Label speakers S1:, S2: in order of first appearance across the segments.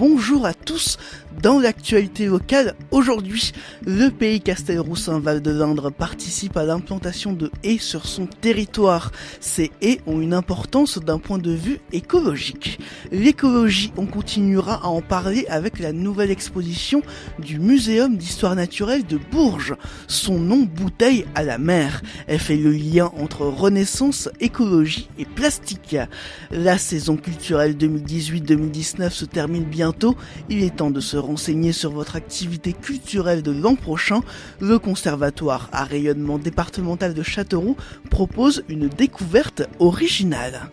S1: bonjour à tous. Dans l'actualité locale, aujourd'hui, le pays Castelroussin-Val de l'Indre participe à l'implantation de haies sur son territoire. Ces haies ont une importance d'un point de vue écologique. L'écologie, on continuera à en parler avec la nouvelle exposition du Muséum d'Histoire Naturelle de Bourges. Son nom, Bouteille à la mer. Elle fait le lien entre renaissance, écologie et plastique. La saison culturelle 2018-2019 se termine bientôt. Il est temps de se renseigner sur votre activité culturelle de l'an prochain. Le Conservatoire à rayonnement départemental de Châteauroux propose une découverte originale.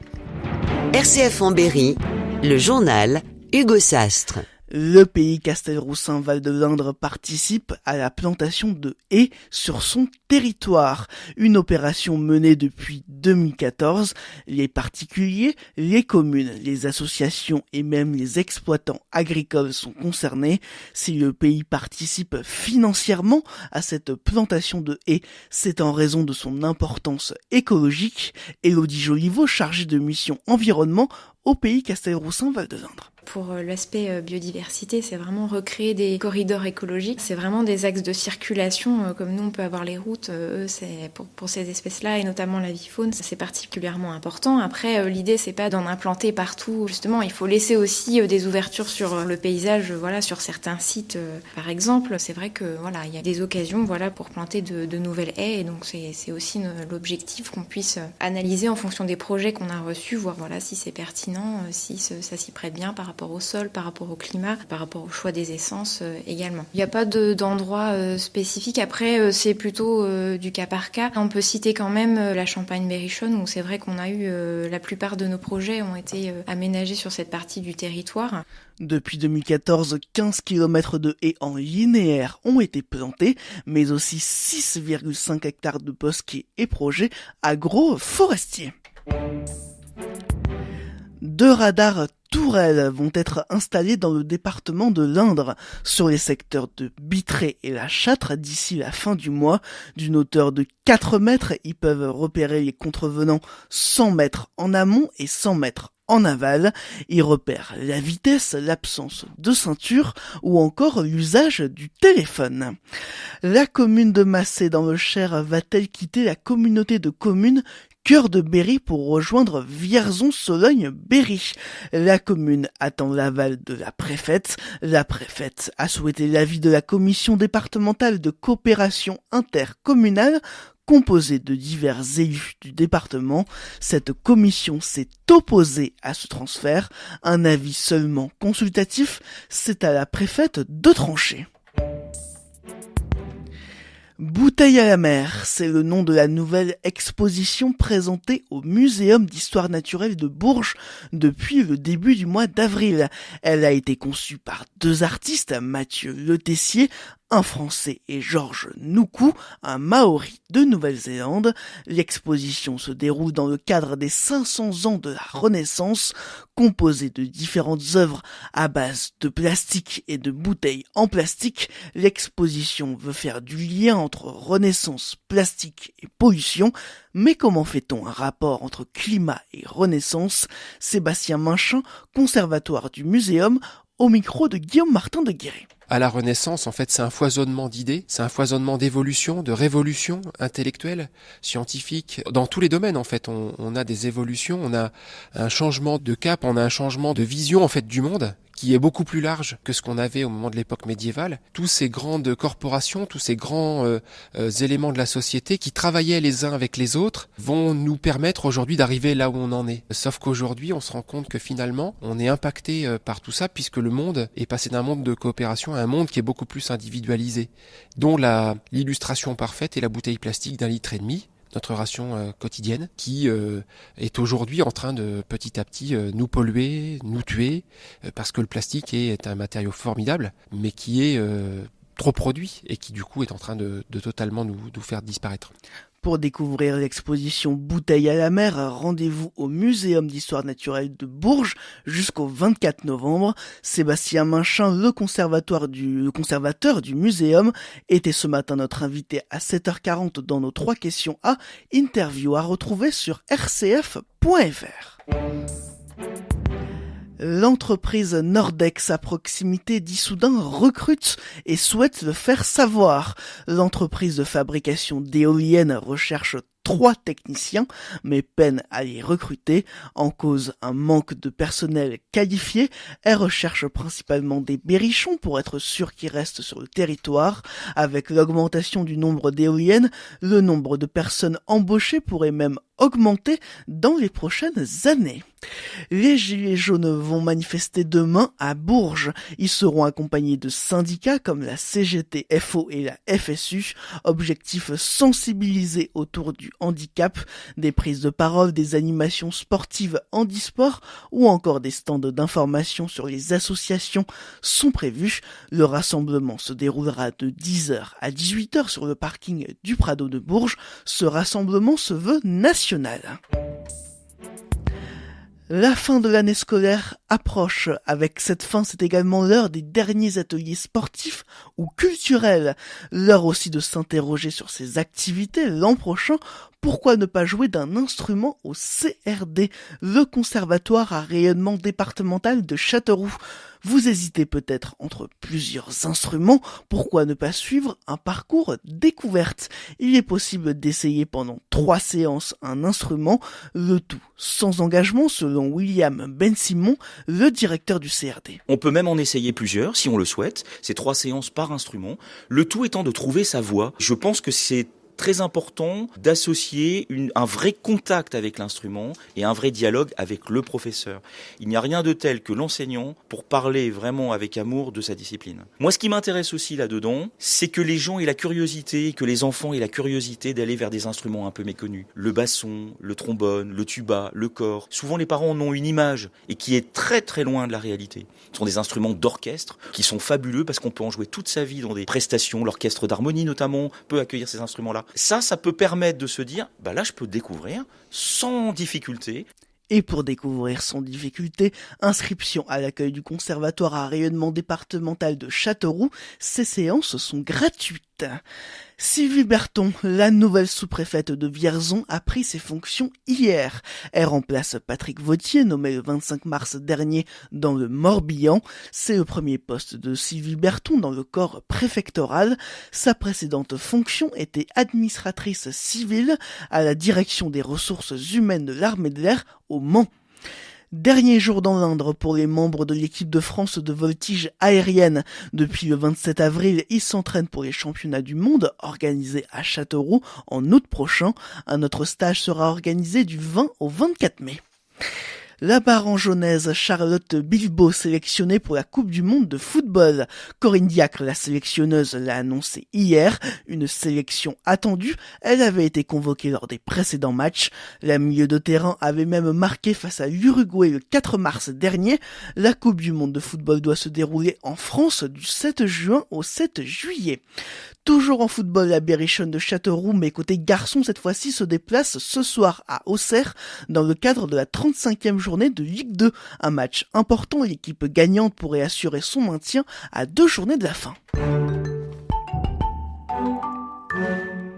S2: RCF en Berry, le journal Hugo Sastre.
S1: Le pays Castelroussin-Val de l'Indre participe à la plantation de haies sur son territoire. Une opération menée depuis 2014. Les particuliers, les communes, les associations et même les exploitants agricoles sont concernés. Si le pays participe financièrement à cette plantation de haies, c'est en raison de son importance écologique. Élodie Joliveau, chargée de mission environnement au pays Castelroussin-Val de l'Indre.
S3: Pour l'aspect biodiversité, c'est vraiment recréer des corridors écologiques. C'est vraiment des axes de circulation, comme nous on peut avoir les routes. Eux, c'est pour ces espèces-là et notamment la vie-faune, c'est particulièrement important. Après, l'idée c'est pas d'en implanter partout. Justement, il faut laisser aussi des ouvertures sur le paysage. Voilà, sur certains sites, par exemple, c'est vrai que voilà, il y a des occasions, voilà, pour planter de nouvelles haies. Et donc c'est aussi l'objectif qu'on puisse analyser en fonction des projets qu'on a reçus, voir voilà si c'est pertinent, si ça s'y prête bien par rapport au sol, par rapport au climat, par rapport au choix des essences également. Il n'y a pas d'endroit spécifique. Après, c'est plutôt du cas par cas. On peut citer quand même la Champagne-Berrichonne, où c'est vrai qu'on a eu la plupart de nos projets ont été aménagés sur cette partie du territoire.
S1: Depuis 2014, 15 km de haies en linéaire ont été plantés, mais aussi 6,5 hectares de bosquets et projets agro-forestiers. 2 radars tourelles vont être installés dans le département de l'Indre, sur les secteurs de Bitré et la Châtre d'ici la fin du mois. D'une hauteur de 4 mètres, ils peuvent repérer les contrevenants 100 mètres en amont et 100 mètres en aval. Ils repèrent la vitesse, l'absence de ceinture ou encore l'usage du téléphone. La commune de Massé dans le Cher va-t-elle quitter la communauté de communes Cœur de Berry pour rejoindre Vierzon-Sologne-Berry? La commune attend l'aval de la préfète. La préfète a souhaité l'avis de la commission départementale de coopération intercommunale composée de divers élus du département. Cette commission s'est opposée à ce transfert. Un avis seulement consultatif, c'est à la préfète de trancher. Bouteille à la mer, c'est le nom de la nouvelle exposition présentée au Muséum d'Histoire Naturelle de Bourges depuis le début du mois d'avril. Elle a été conçue par 2 artistes, Mathieu Le Tessier, un Français, et Georges Noukou, un Maori de Nouvelle-Zélande. L'exposition se déroule dans le cadre des 500 ans de la Renaissance, composée de différentes œuvres à base de plastique et de bouteilles en plastique. L'exposition veut faire du lien entre Renaissance, plastique et pollution. Mais comment fait-on un rapport entre climat et Renaissance? Sébastien Minchin, conservatoire du Muséum, au micro de Guillaume Martin de Guéret.
S4: À la Renaissance, en fait, c'est un foisonnement d'idées, c'est un foisonnement d'évolution, de révolution intellectuelle, scientifique. Dans tous les domaines, en fait, on a des évolutions, on a un changement de cap, on a un changement de vision, en fait, du monde, qui est beaucoup plus large que ce qu'on avait au moment de l'époque médiévale. Tous ces grandes corporations, tous ces grands éléments de la société qui travaillaient les uns avec les autres vont nous permettre aujourd'hui d'arriver là où on en est. Sauf qu'aujourd'hui, on se rend compte que finalement, on est impacté par tout ça puisque le monde est passé d'un monde de coopération à un monde qui est beaucoup plus individualisé, dont l'illustration parfaite est la bouteille plastique d'1,5 litre, notre ration quotidienne, qui est aujourd'hui en train de petit à petit nous polluer, nous tuer, parce que le plastique est un matériau formidable, mais qui est trop produit et qui du coup est en train de totalement nous faire disparaître.
S1: Pour découvrir l'exposition Bouteille à la mer, rendez-vous au Muséum d'Histoire Naturelle de Bourges jusqu'au 24 novembre. Sébastien Minchin, le conservateur du muséum, était ce matin notre invité à 7h40 dans nos 3 questions A, interview à retrouver sur rcf.fr. L'entreprise Nordex à proximité d'Issoudun recrute et souhaite le faire savoir. L'entreprise de fabrication d'éoliennes recherche 3 techniciens, mais peine à les recruter. En cause, un manque de personnel qualifié. Elle recherche principalement des berrichons pour être sûr qu'ils restent sur le territoire. Avec l'augmentation du nombre d'éoliennes, le nombre de personnes embauchées pourrait même augmenter dans les prochaines années. Les Gilets jaunes vont manifester demain à Bourges. Ils seront accompagnés de syndicats comme la CGT FO et la FSU. Objectif: sensibiliser autour du handicap, des prises de parole, des animations sportives handisport ou encore des stands d'information sur les associations sont prévus. Le rassemblement se déroulera de 10h à 18h sur le parking du Prado de Bourges. Ce rassemblement se veut national. La fin de l'année scolaire approche. Avec cette fin, c'est également l'heure des derniers ateliers sportifs ou culturels. L'heure aussi de s'interroger sur ses activités l'an prochain. Pourquoi ne pas jouer d'un instrument au CRD, le Conservatoire à rayonnement départemental de Châteauroux? Vous hésitez peut-être entre plusieurs instruments, pourquoi ne pas suivre un parcours découverte? Il est possible d'essayer pendant 3 séances un instrument, le tout sans engagement selon William Ben-Simon, le directeur du CRD.
S5: On peut même en essayer plusieurs si on le souhaite, c'est 3 séances par instrument, le tout étant de trouver sa voix. Je pense que c'est très important d'associer un vrai contact avec l'instrument et un vrai dialogue avec le professeur. Il n'y a rien de tel que l'enseignant pour parler vraiment avec amour de sa discipline. Moi, ce qui m'intéresse aussi là-dedans, c'est que les gens aient la curiosité, que les enfants aient la curiosité d'aller vers des instruments un peu méconnus. Le basson, le trombone, le tuba, le cor. Souvent, les parents en ont une image et qui est très très loin de la réalité. Ce sont des instruments d'orchestre qui sont fabuleux parce qu'on peut en jouer toute sa vie dans des prestations. L'orchestre d'harmonie notamment peut accueillir ces instruments-là. Ça peut permettre de se dire, là je peux découvrir sans difficulté.
S1: Et pour découvrir sans difficulté, inscription à l'accueil du Conservatoire à rayonnement départemental de Châteauroux. Ces séances sont gratuites. Sylvie Berton, la nouvelle sous-préfète de Vierzon, a pris ses fonctions hier. Elle remplace Patrick Vautier, nommé le 25 mars dernier dans le Morbihan. C'est le premier poste de Sylvie Berton dans le corps préfectoral. Sa précédente fonction était administratrice civile à la direction des ressources humaines de l'armée de l'air au Mans. Dernier jour dans l'Indre pour les membres de l'équipe de France de voltige aérienne. Depuis le 27 avril, ils s'entraînent pour les championnats du monde organisés à Châteauroux en août prochain. Un autre stage sera organisé du 20 au 24 mai. La barangeonnaise Charlotte Bilbao sélectionnée pour la Coupe du Monde de football. Corinne Diacre, la sélectionneuse, l'a annoncé hier. Une sélection attendue. Elle avait été convoquée lors des précédents matchs. La milieu de terrain avait même marqué face à l'Uruguay le 4 mars dernier. La Coupe du Monde de football doit se dérouler en France du 7 juin au 7 juillet. Toujours en football, la Berrichonne de Châteauroux, mais côté garçon, cette fois-ci se déplace ce soir à Auxerre dans le cadre de la 35e journée de Ligue 2. Un match important, l'équipe gagnante pourrait assurer son maintien à 2 journées de la fin.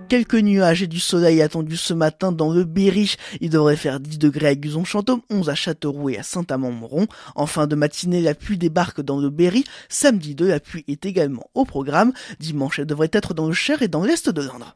S1: Quelques nuages et du soleil attendus ce matin dans le Berry. Il devrait faire 10 degrés à Guzon-Chantôme, 11 à Châteauroux et à Saint-Amand-Montrond. En fin de matinée, la pluie débarque dans le Berry. Samedi 2, la pluie est également au programme. Dimanche, elle devrait être dans le Cher et dans l'Est de l'Indre.